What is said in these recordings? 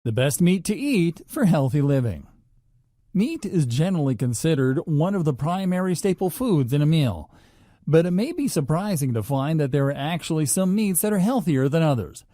The best meat to eat for healthy living. Meat is generally considered one of the primary staple foods in a meal, but it may be surprising to find that there are actually some meats that are healthier than others.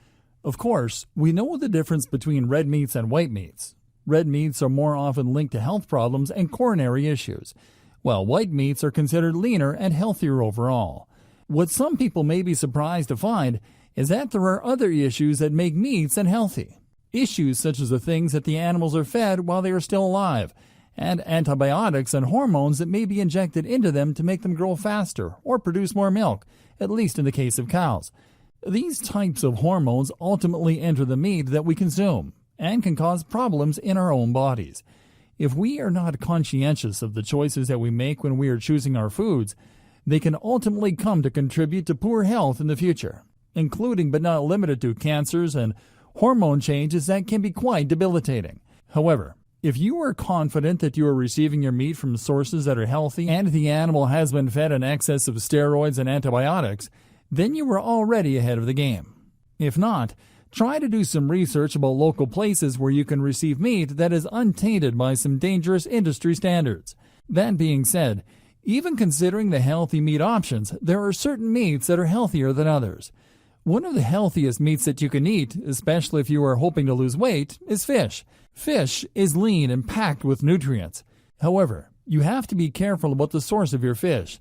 Of course, we know the difference between red meats and white meats. Red meats are more often linked to health problems and coronary issues, while white meats are considered leaner and healthier overall. What some people may be surprised to find is that there are other issues that make meats unhealthy. Issues such as the things that the animals are fed while they are still alive, and antibiotics and hormones that may be injected into them to make them grow faster or produce more milk, at least in the case of cows. These types of hormones ultimately enter the meat that we consume and can cause problems in our own bodies. If we are not conscientious of the choices that we make when we are choosing our foods, they can ultimately come to contribute to poor health in the future, including but not limited to cancers and hormone changes that can be quite debilitating. However, if you are confident that you are receiving your meat from sources that are healthy and the animal has been fed an excess of steroids and antibiotics, then you are already ahead of the game. If not, try to do some research about local places where you can receive meat that is untainted by some dangerous industry standards. That being said, even considering the healthy meat options, there are certain meats that are healthier than others. One of the healthiest meats that you can eat, especially if you are hoping to lose weight, is fish. Fish is lean and packed with nutrients. However, you have to be careful about the source of your fish.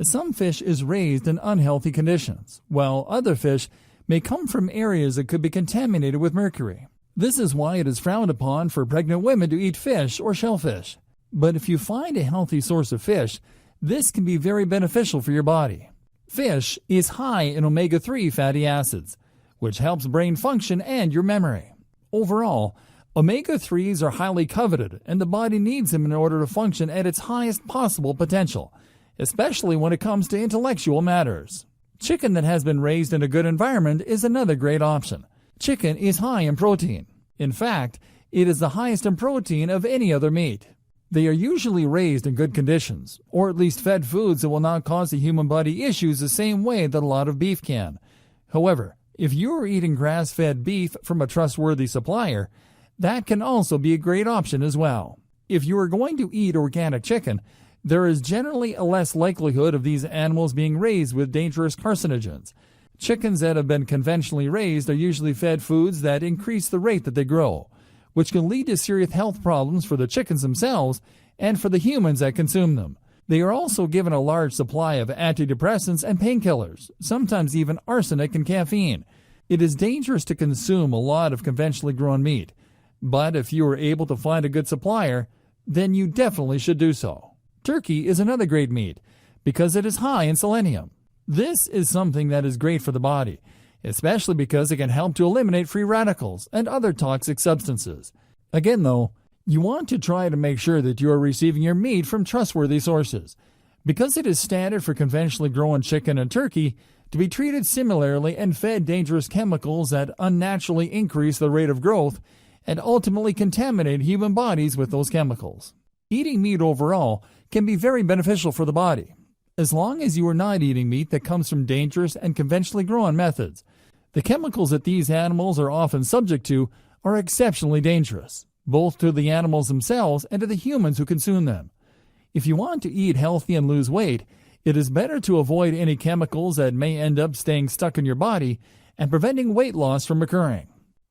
Some fish is raised in unhealthy conditions, while other fish may come from areas that could be contaminated with mercury. This is why it is frowned upon for pregnant women to eat fish or shellfish. But if you find a healthy source of fish, this can be very beneficial for your body. Fish is high in omega-3 fatty acids, which helps brain function and your memory. Overall, omega-3s are highly coveted, and the body needs them in order to function at its highest possible potential, especially when it comes to intellectual matters. Chicken that has been raised in a good environment is another great option. Chicken is high in protein. In fact, it is the highest in protein of any other meat. They are usually raised in good conditions, or at least fed foods that will not cause the human body issues the same way that a lot of beef can. However, if you are eating grass-fed beef from a trustworthy supplier, that can also be a great option as well. If you are going to eat organic chicken, there is generally a less likelihood of these animals being raised with dangerous carcinogens. Chickens that have been conventionally raised are usually fed foods that increase the rate that they grow, which can lead to serious health problems for the chickens themselves and for the humans that consume them. They are also given a large supply of antidepressants and painkillers, sometimes even arsenic and caffeine. It is dangerous to consume a lot of conventionally grown meat, but if you are able to find a good supplier, then you definitely should do so. Turkey is another great meat because it is high in selenium. This is something that is great for the body, especially because it can help to eliminate free radicals and other toxic substances. Again, though, you want to try to make sure that you are receiving your meat from trustworthy sources. Because it is standard for conventionally grown chicken and turkey to be treated similarly and fed dangerous chemicals that unnaturally increase the rate of growth and ultimately contaminate human bodies with those chemicals. Eating meat overall can be very beneficial for the body, as long as you are not eating meat that comes from dangerous and conventionally grown methods. The chemicals that these animals are often subject to are exceptionally dangerous, both to the animals themselves and to the humans who consume them. If you want to eat healthy and lose weight, it is better to avoid any chemicals that may end up staying stuck in your body and preventing weight loss from occurring.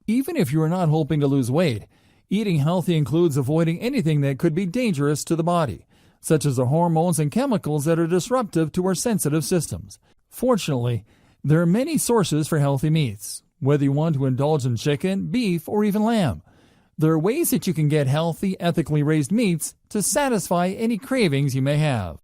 Even if you are not hoping to lose weight, eating healthy includes avoiding anything that could be dangerous to the body, such as the hormones and chemicals that are disruptive to our sensitive systems. Fortunately, there are many sources for healthy meats, whether you want to indulge in chicken, beef, or even lamb. There are ways that you can get healthy, ethically raised meats to satisfy any cravings you may have.